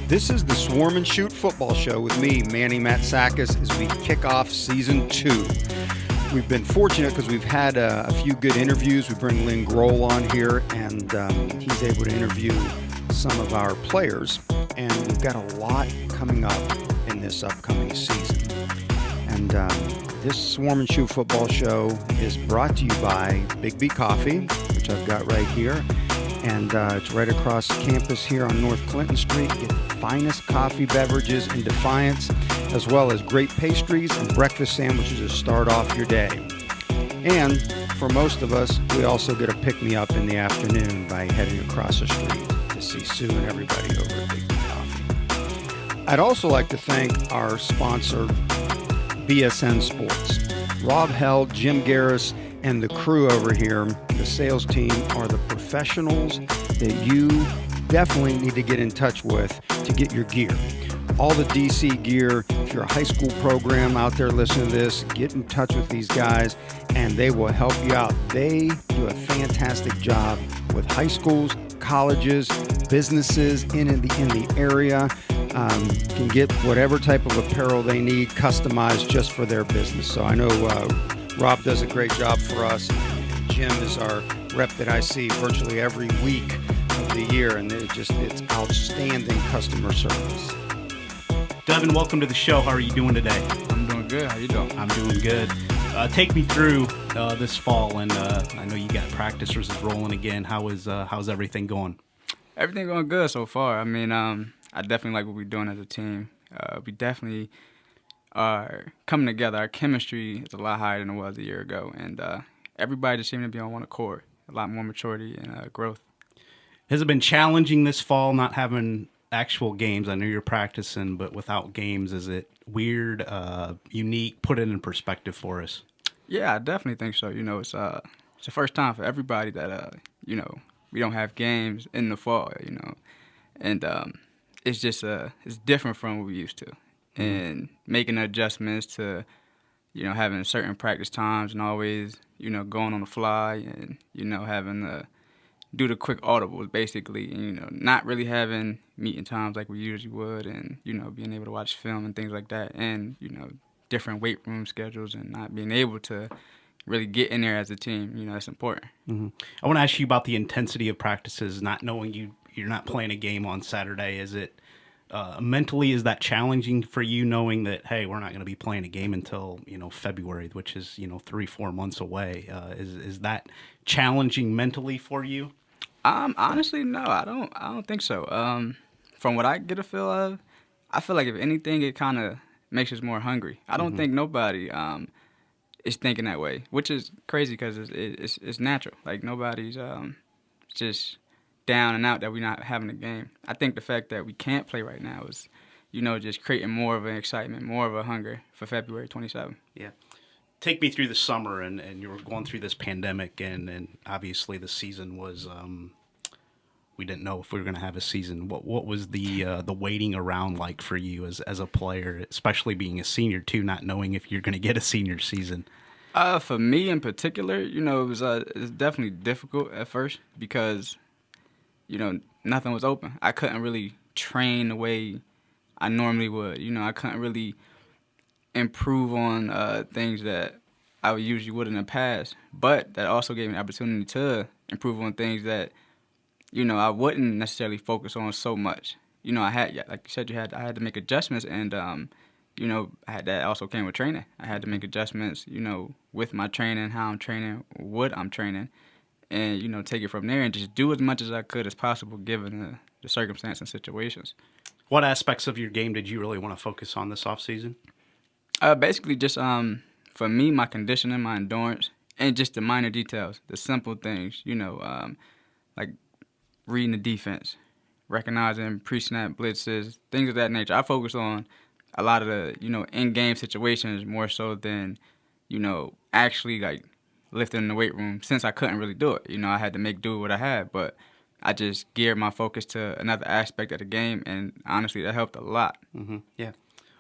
This is the Swarm and Shoot football show with me, Manny Matsakis, as we kick off Season 2. We've been fortunate because we've had a few good interviews. We bring Lynn Groll on here, and he's able to interview some of our players. And we've got a lot coming up in this upcoming season. And this Swarm and Shoot football show is brought to you by Big B Coffee, which I've got right here. And it's right across campus here on North Clinton Street. Get the finest coffee beverages in Defiance, as well as great pastries and breakfast sandwiches to start off your day. And for most of us, we also get a pick-me-up in the afternoon by heading across the street to see Sue and everybody over at Big B Coffee. I'd also like to thank our sponsor, BSN Sports. Rob Held, Jim Garris, and the crew over here, the sales team, are the professionals that you definitely need to get in touch with to get your gear. All the DC gear. If you're a high school program out there listening to this, get in touch with these guys and they will help you out. They do a fantastic job with high schools, colleges, businesses in the area. Can get whatever type of apparel they need customized just for their business. So I know Rob does a great job for us. Jim is our rep that I see virtually every week of the year, and it's outstanding customer service. Devon, welcome to the show. How are you doing today? I'm doing good. How you doing? I'm doing good. Take me through this fall, and I know you got practices rolling again. How's everything going? Everything going good so far. I mean, I definitely like what we're doing as a team. We definitely are coming together. Our chemistry is a lot higher than it was a year ago, and everybody just seems to be on one accord. A lot more maturity and growth. Has it been challenging this fall not having actual games? I know you're practicing, but without games, is it weird, unique? Put it in perspective for us. Yeah, I definitely think so. You know, it's the first time for everybody that we don't have games in the fall. And it's just it's different from what we used to, and making adjustments to having certain practice times and always going on the fly and having to do the quick audibles basically, and not really having meeting times like we usually would, and being able to watch film and things like that, and different weight room schedules, and not being able to really get in there as a team. That's important. Mm-hmm. I want to ask you about the intensity of practices, not knowing you're not playing a game on Saturday. Is it mentally, is that challenging for you, knowing that, hey, we're not going to be playing a game until February, which is 3-4 months away? Is that challenging mentally for you? Honestly, no, I don't think so. From what I get a feel of, I feel like if anything, it kind of makes us more hungry. I don't think nobody is thinking that way, which is crazy because it's natural. Like nobody's just down and out that we're not having a game. I think the fact that we can't play right now is, just creating more of an excitement, more of a hunger for February 27th. Yeah. Take me through the summer, and you were going through this pandemic, and obviously the season was, we didn't know if we were going to have a season. What was the waiting around like for you as a player, especially being a senior too, not knowing if you're going to get a senior season? For me in particular, it was definitely difficult at first because nothing was open. I couldn't really train the way I normally would. I couldn't really improve on things that I usually would in the past. But that also gave me an opportunity to improve on things that, I wouldn't necessarily focus on so much. I had, like you said, I had to make adjustments, and that also came with training. I had to make adjustments, with my training, how I'm training, what I'm training, and take it from there and just do as much as I could as possible given the circumstance and situations. What aspects of your game did you really want to focus on this offseason? Basically just for me, my conditioning, my endurance, and just the minor details, the simple things, like reading the defense, recognizing pre-snap blitzes, things of that nature. I focus on a lot of the, in-game situations more so than, actually like lifting in the weight room, since I couldn't really do it. I had to make do with what I had, but I just geared my focus to another aspect of the game, and honestly, that helped a lot. Mm-hmm. Yeah.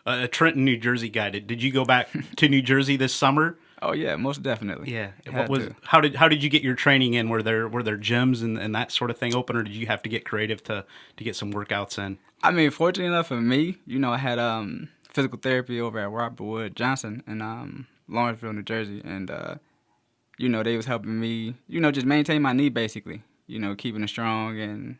A Trenton, New Jersey guy. Did you go back to New Jersey this summer Oh yeah, most definitely. Yeah. Had to. How did you get your training in? Were there gyms and that sort of thing open, or did you have to get creative to get some workouts in? I mean, fortunately enough for me, I had physical therapy over at Robert Wood Johnson in Lawrenceville, New Jersey, and they was helping me, just maintain my knee basically, keeping it strong and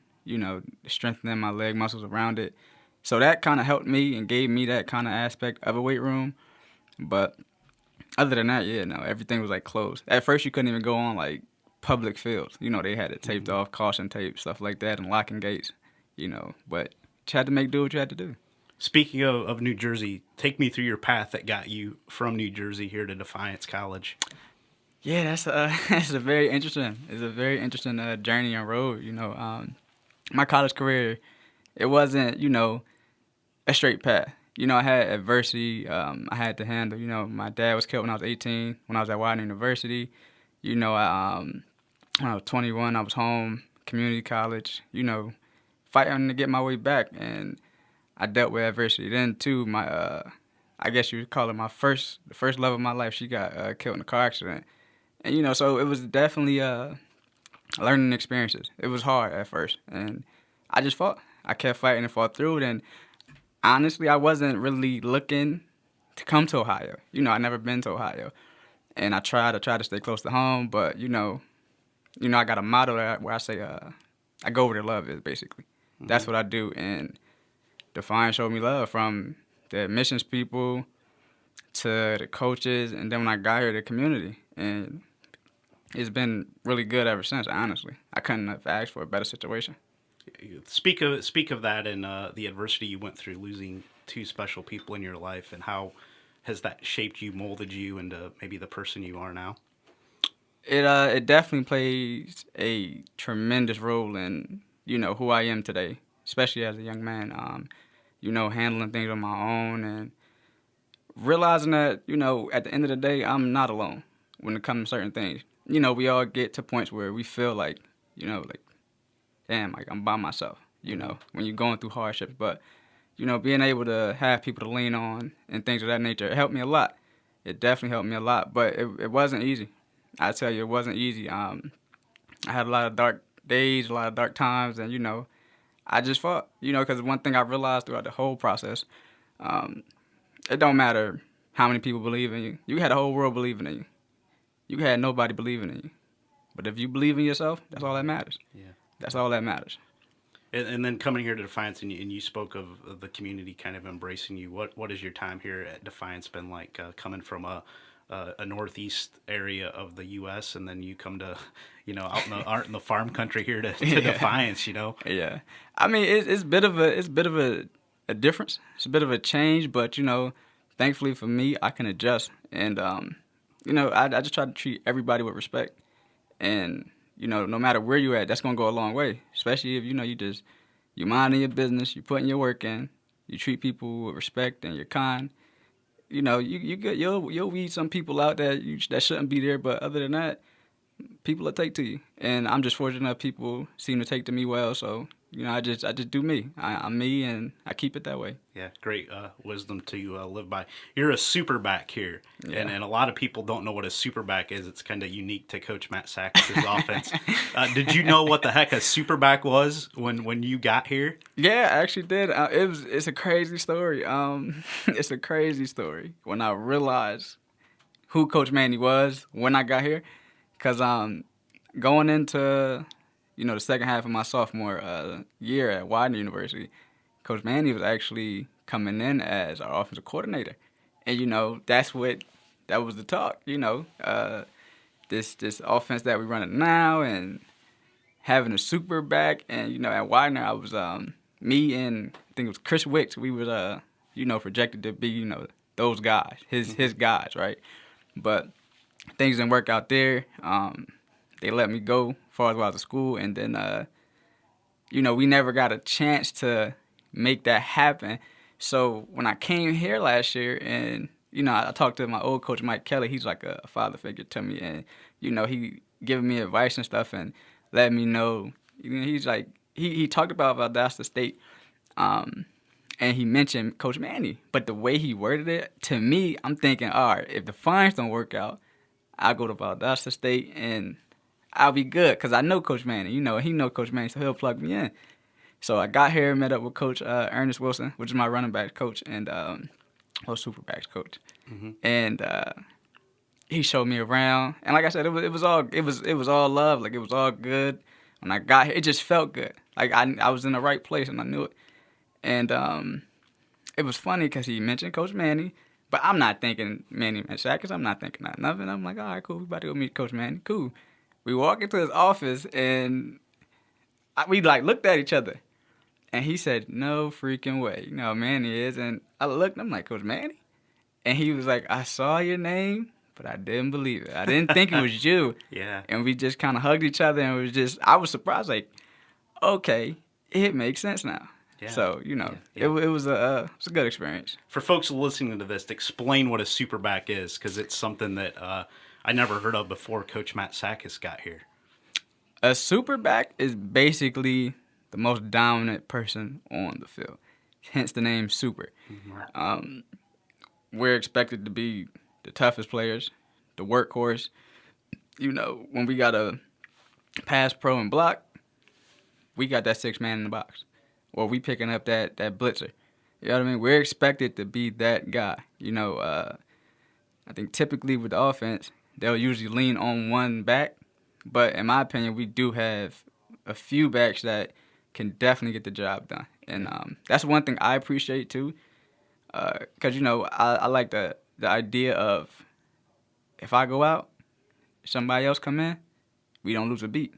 strengthening my leg muscles around it. So that kind of helped me and gave me that kind of aspect of a weight room. But other than that, yeah, no, everything was like closed. At first, you couldn't even go on like public fields. They had it taped off, caution tape, stuff like that, and locking gates. But you had to do what you had to do. Speaking of New Jersey, take me through your path that got you from New Jersey here to Defiance College. Yeah, that's a very interesting. It's a very interesting journey and road. My college career, it wasn't a straight path. I had adversity. I had to handle. My dad was killed when I was 18. When I was at Widener University, when I was 21, I was home, community college. Fighting to get my way back, and I dealt with adversity. Then too, my I guess you would call it the first love of my life. She got killed in a car accident, and so it was definitely learning experiences. It was hard at first, and I just fought. I kept fighting and fought through it, and honestly, I wasn't really looking to come to Ohio. I never been to Ohio, and I tried to stay close to home, but I got a motto where I say I go where the love is. Basically, that's what I do, and Defiance showed me love from the admissions people to the coaches, and then when I got here, the community, and it's been really good ever since. Honestly, I couldn't have asked for a better situation. Speak of that and the adversity you went through, losing two special people in your life, and how has that shaped you, molded you into maybe the person you are now? It definitely plays a tremendous role in who I am today, especially as a young man. Handling things on my own and realizing that at the end of the day, I'm not alone when it comes to certain things. We all get to points where we feel like damn, like I'm by myself, when you're going through hardships. But, being able to have people to lean on and things of that nature, it helped me a lot. It definitely helped me a lot, but it wasn't easy. I tell you, it wasn't easy. I had a lot of dark days, a lot of dark times, and, I just fought, because one thing I realized throughout the whole process, it don't matter how many people believe in you. You had the whole world believing in you. You had nobody believing in you. But if you believe in yourself, that's all that matters. Yeah. That's all that matters. And then coming here to Defiance, and you spoke of the community kind of embracing you. What has your time here at Defiance been like, coming from a northeast area of the U.S. and then you come to, out in the farm country here to Defiance, Yeah, I mean it's a bit of a difference. It's a bit of a change, but thankfully for me, I can adjust, and I just try to treat everybody with respect, and no matter where you at, that's gonna go a long way. Especially if you minding your business, you putting your work in, you treat people with respect, and you're kind. You'll weed some people out that shouldn't be there, but other than that, people will take to you. And I'm just fortunate enough people seem to take to me well, so I just do me. I'm me, and I keep it that way. Yeah, great wisdom to live by. You're a Superback here, yeah. and a lot of people don't know what a Superback is. It's kind of unique to Coach Matsakis' offense. Did you know what the heck a Superback was when you got here? Yeah, I actually did. It's a crazy story. It's a crazy story when I realized who Coach Manny was when I got here, because going into the second half of my sophomore year at Widener University, Coach Manny was actually coming in as our offensive coordinator. And, that was the talk, this offense that we're running now and having a Superback. And, at Widener, I was, me and I think it was Chris Wicks, we was, projected to be, those guys, his guys, right? But things didn't work out there. They let me go as far as I was at school, and then, we never got a chance to make that happen. So when I came here last year, and, I talked to my old coach, Mike Kelly, he's like a father figure to me, and, he giving me advice and stuff and let me know, he's like, he talked about Valdosta State, and he mentioned Coach Manny, but the way he worded it, to me, I'm thinking, all right, if the Defiance don't work out, I'll go to Valdosta State, and I'll be good because I know Coach Manning. You know, he know Coach Manning, so he'll plug me in. So I got here, met up with Coach Ernest Wilson, which is my running back coach, and Superback's coach. And he showed me around, and like I said, it was all love. Like, it was all good. When I got here, it just felt good. Like, I was in the right place, and I knew it. And it was funny because he mentioned Coach Manning, but I'm not thinking Manny Matsakis. I'm not thinking nothing. I'm like, all right, cool. We about to go meet Coach Manning. Cool. We walk into his office, and we like looked at each other, and he said, "No freaking way, you know how Manny is." And I looked, and I'm like, "Coach Manny?" And he was like, "I saw your name, but I didn't believe it. I didn't think it was you." Yeah. And we just kind of hugged each other, and it was just, I was surprised, like, okay, it makes sense now. Yeah. So, you know, Yeah. it was a good experience. For folks listening to this, explain what a Superback is, because it's something that I never heard of before Coach Matsakis got here. A Superback is basically the most dominant person on the field, hence the name Super. We're expected to be the toughest players, the workhorse. You know, when we got to pass, pro, and block, we got that 6-man in the box. Or we picking up that blitzer. You know what I mean? We're expected to be that guy. You know, I think typically with the offense, they'll usually lean on one back. But in my opinion, we do have a few backs that can definitely get the job done. And that's one thing I appreciate too. Because, you know, I like the idea of if I go out, somebody else come in, we don't lose a beat.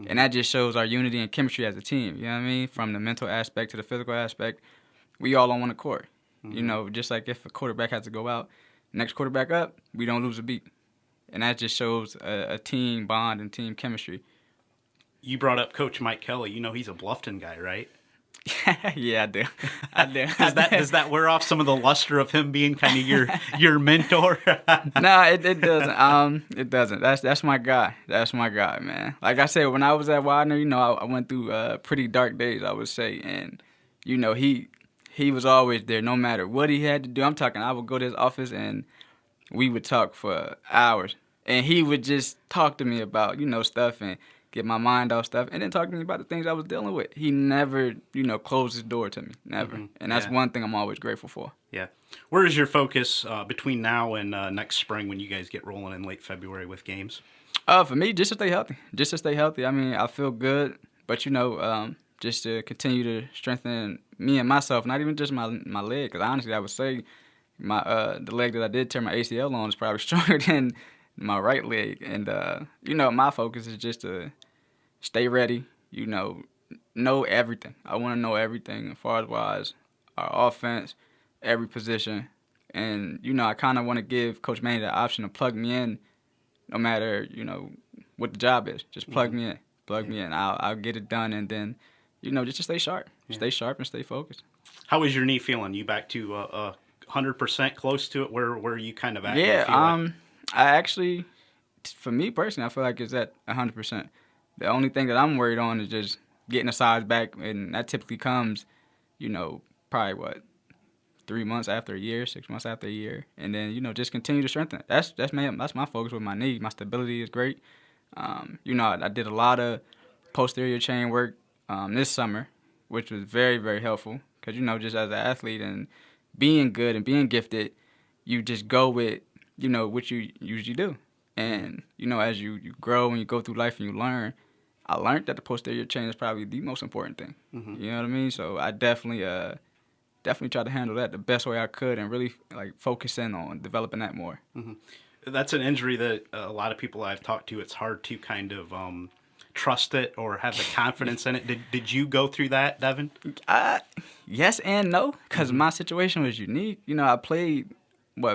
And that just shows our unity and chemistry as a team, you know what I mean? From the mental aspect to the physical aspect, we all on one accord. You know, just like if a quarterback has to go out, next quarterback up, we don't lose a beat. And that just shows a team bond and team chemistry. You brought up Coach Mike Kelly. You know he's a Bluffton guy, right? Yeah, I do. I do. Does that wear off some of the luster of him being kind of your mentor? No, it doesn't. It doesn't. That's my guy. That's my guy, man. Like I said, when I was at Widener, you know, I went through pretty dark days, I would say, and you know, he was always there, no matter what he had to do. I'm talking, I would go to his office and we would talk for hours, and he would just talk to me about, you know, stuff and get my mind off stuff, and then talk to me about the things I was dealing with. He never, you know, closed his door to me, never. And that's one thing I'm always grateful for. Yeah. Where is your focus between now and next spring when you guys get rolling in late February with games? For me, just to stay healthy. Just to stay healthy. I mean, I feel good, but, you know, just to continue to strengthen me and myself, not even just my leg, because honestly, I would say the leg that I did tear my ACL on is probably stronger than my right leg. And, you know, my focus is just to stay ready, you know everything. I want to know everything as far as wise, our offense, every position. And, you know, I kind of want to give Coach Manning the option to plug me in no matter, you know, what the job is. Just plug me in. Plug me in. I'll get it done. And then, you know, just to stay sharp. Stay sharp and stay focused. How is your knee feeling? You back to 100% close to it? Where are you kind of at? Yeah, I actually, for me personally, I feel like it's at 100%. The only thing that I'm worried on is just getting the size back, and that typically comes, you know, probably 3 months after a year, 6 months after a year, and then, you know, just continue to strengthen it. That's my focus with my knee. My stability is great. You know, I did a lot of posterior chain work this summer, which was very, very helpful because, you know, just as an athlete and being good and being gifted, you just go with, you know, what you usually do. And, you know, as you grow and you go through life and you learn, I learned that the posterior chain is probably the most important thing. You know what I mean? So I definitely tried to handle that the best way I could and really, like, focus in on developing that more. That's an injury that a lot of people I've talked to, it's hard to kind of trust it or have the confidence in it. Did you go through that, Devon? Yes and no, because my situation was unique. You know, I played,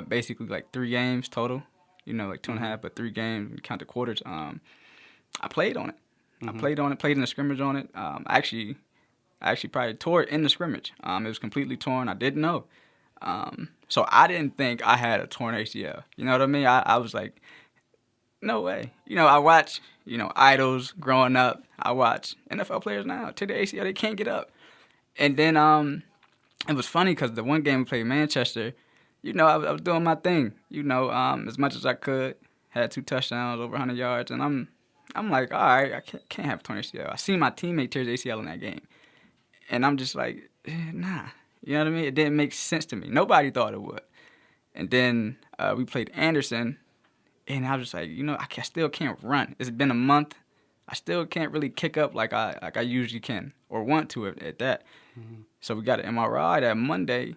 basically like 3 games total. You know, like 2.5, but 3 games, count the quarters. I played on it. Played in the scrimmage on it. I actually probably tore it in the scrimmage. It was completely torn. I didn't know. So I didn't think I had a torn ACL. You know what I mean? I was like, no way. You know, I watch, you know, idols growing up. I watch NFL players now. To the ACL, they can't get up. And then it was funny because the one game we played Manchester, you know, I was doing my thing, you know, as much as I could. had 2 touchdowns, over 100 yards, and I'm like, all right, I can't have a torn ACL. I seen my teammate tear his ACL in that game, and I'm just like, nah. You know what I mean? It didn't make sense to me. Nobody thought it would. And then we played Anderson, and I was just like, I still can't run. It's been a month. I still can't really kick up like I usually can or want to at that. Mm-hmm. So we got an MRI that Monday,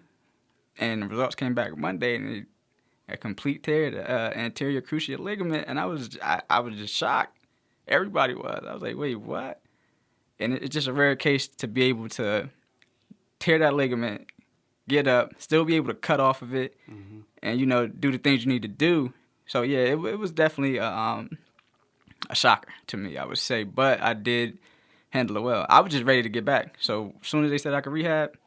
and the results came back Monday, and a complete tear, the anterior cruciate ligament, and I was just shocked. Everybody was. I was like, wait, what? And it's just a rare case to be able to tear that ligament, get up, still be able to cut off of it, mm-hmm. and, do the things you need to do. So, yeah, it was definitely a shocker to me, I would say. But I did handle it well. I was just ready to get back. So as soon as they said I could rehab,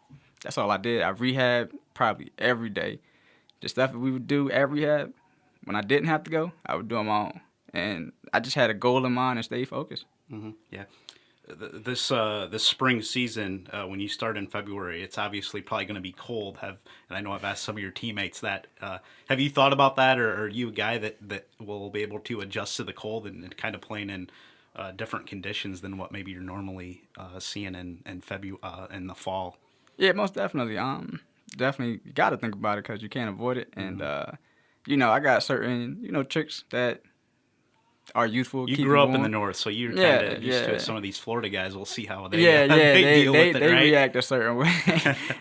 that's all I did. I rehabbed probably every day. The stuff that we would do at rehab, when I didn't have to go, I would do them all. And I just had a goal in mind and stay focused. Mm-hmm. Yeah. This spring season, when you start in February, it's obviously probably going to be cold. And I know I've asked some of your teammates that. Have you thought about that, or are you a guy that will be able to adjust to the cold and kind of playing in different conditions than what maybe you're normally seeing in February in the fall? Yeah, most definitely. Definitely you got to think about it because you can't avoid it. And I got certain tricks that are youthful. You grew up in the north, so you're kind of used to it. Some of these Florida guys, we'll see how they deal with it, they right? react a certain way.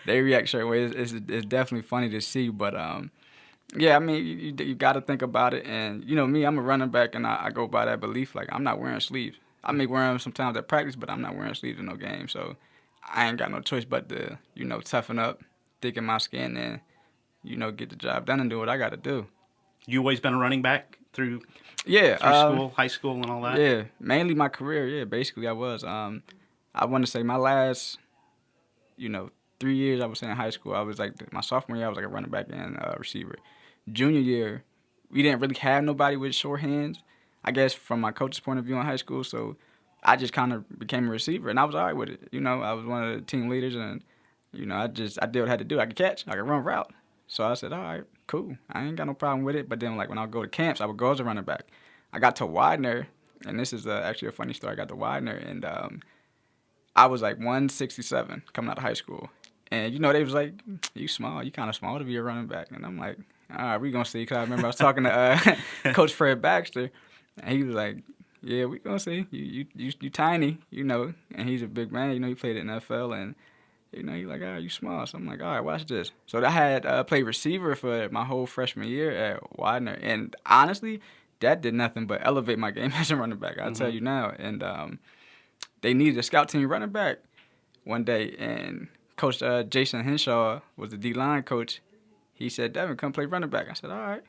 They react a certain way. It's definitely funny to see, but I mean, you got to think about it. And me, I'm a running back, and I go by that belief. Like, I'm not wearing sleeves. I may wear them sometimes at practice, but I'm not wearing sleeves in no game. So I ain't got no choice but to toughen up, thicken my skin, and get the job done and do what I got to do. You always been a running back through school, high school, and all that? Yeah, mainly my career. Yeah, basically I was. I want to say my last, 3 years I was in high school. I was like my sophomore year I was like a running back and receiver. Junior year, we didn't really have nobody with short hands. I guess from my coach's point of view in high school, so I just kind of became a receiver, and I was all right with it. I was one of the team leaders, and I did what I had to do. I could catch, I could run route. So I said, all right, cool. I ain't got no problem with it. But then, when I would go to camps, I would go as a running back. I got to Widener, and this is actually a funny story. I got to Widener, and I was like 167 coming out of high school. And, they was like, you small. You kind of small to be a running back. And I'm like, all right, we going to see. Because I remember I was talking to Coach Fred Baxter, and he was like, yeah, we going to see. You tiny, and he's a big man. He played in the NFL, and he's like, you small. So I'm like, all right, watch this. So I had played receiver for my whole freshman year at Widener. And honestly, that did nothing but elevate my game as a running back, I'll tell you now. And they needed a scout team running back one day. And Coach Jason Henshaw was the D-line coach. He said, Devin, come play running back. I said, all right.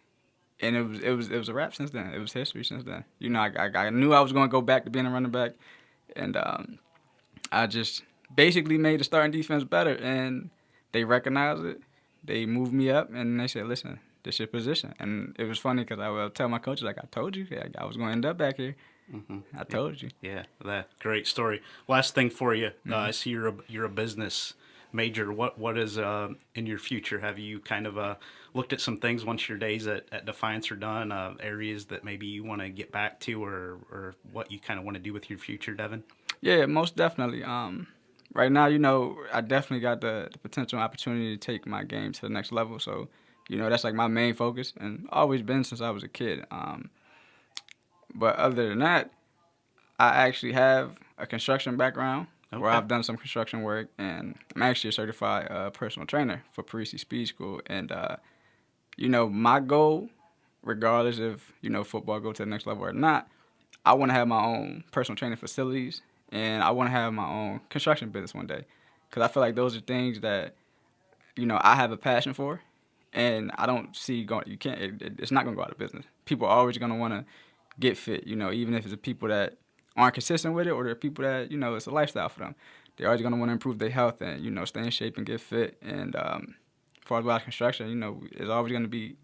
And it was a wrap since then. It was history since then. I knew I was going to go back to being a running back. And I just basically made the starting defense better, and they recognized it. They moved me up, and they said, listen, this is your position. And it was funny because I would tell my coaches, like, I told you, I was going to end up back here. Mm-hmm. I told you. Yeah, that great story. Last thing for you, I see you're a business major. What is in your future? Have you kind of looked at some things once your days at Defiance are done, areas that maybe you want to get back to, or what you kind of want to do with your future, Devin? Yeah, most definitely. Right now, I definitely got the potential opportunity to take my game to the next level. So, that's like my main focus and always been since I was a kid. But other than that, I actually have a construction background where I've done some construction work, and I'm actually a certified personal trainer for Parisi Speed School. And, my goal, regardless if, football go to the next level or not, I want to have my own personal training facilities. And I want to have my own construction business one day, because I feel like those are things that, I have a passion for, and I don't see going. You can't. It's not going to go out of business. People are always going to want to get fit. Even if it's the people that aren't consistent with it, or they're people that it's a lifestyle for them. They're always going to want to improve their health and stay in shape and get fit. And as far as about construction, there's always going to be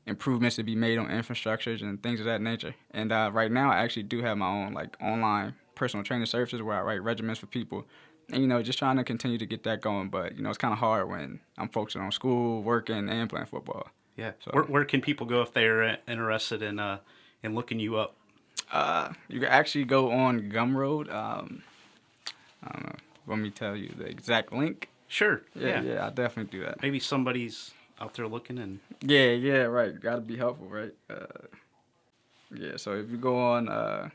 improvements to be made on infrastructures and things of that nature. And right now, I actually do have my own online personal training services where I write regimens for people, and just trying to continue to get that going. But it's kind of hard when I'm focusing on school, working, and playing football. Yeah. So where can people go if they're interested in in looking you up? You can actually go on Gumroad. I don't know. Want me to tell you the exact link? Sure. Yeah, I'll definitely do that. Maybe somebody's out there looking and... Yeah, right. Got to be helpful, right? So if you go on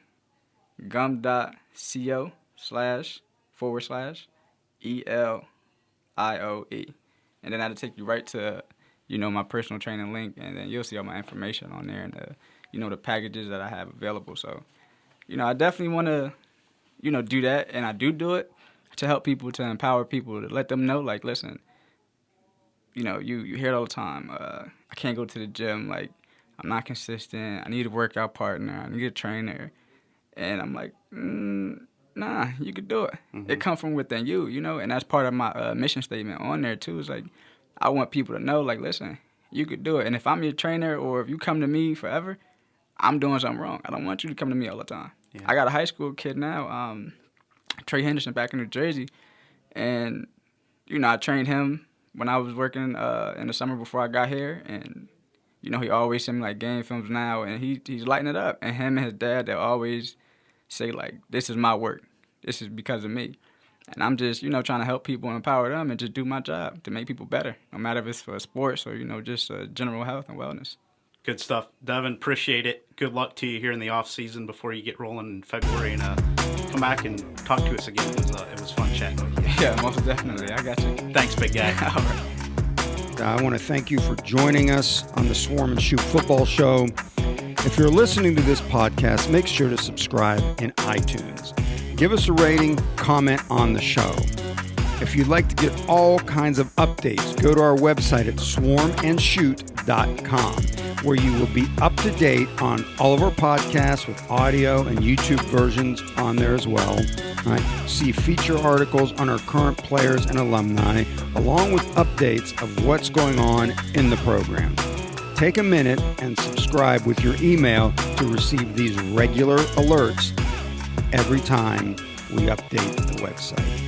gum.co//ELIOE, and then that'll take you right to, my personal training link, and then you'll see all my information on there and, the packages that I have available. So, I definitely want to, do that, and I do it to help people, to empower people, to let them know, like, listen, you hear it all the time. I can't go to the gym, like, I'm not consistent. I need a workout partner. I need a trainer. And I'm like, nah, you could do it. Mm-hmm. It comes from within you, and that's part of my mission statement on there, too. It's like, I want people to know, like, listen, you could do it. And if I'm your trainer or if you come to me forever, I'm doing something wrong. I don't want you to come to me all the time. Yeah. I got a high school kid now, Trey Henderson, back in New Jersey. And, I trained him when I was working in the summer before I got here. And, he always send me, like, game films now. And he's lighting it up. And him and his dad, they'll always say, like, this is my work. This is because of me. And I'm just, trying to help people and empower them and just do my job to make people better, no matter if it's for sports or, just general health and wellness. Good stuff. Devon, appreciate it. Good luck to you here in the off season before you get rolling in February, and come back and talk to us again. It was fun chatting with you. Yeah, most definitely. I got you. Thanks, big guy. All right. I want to thank you for joining us on the Swarm and Shoot Football Show. If you're listening to this podcast, make sure to subscribe in iTunes. Give us a rating, comment on the show. If you'd like to get all kinds of updates, go to our website at swarmandshoot.com, where you will be up to date on all of our podcasts with audio and YouTube versions on there as well. See feature articles on our current players and alumni, along with updates of what's going on in the program. Take a minute and subscribe with your email to receive these regular alerts every time we update the website.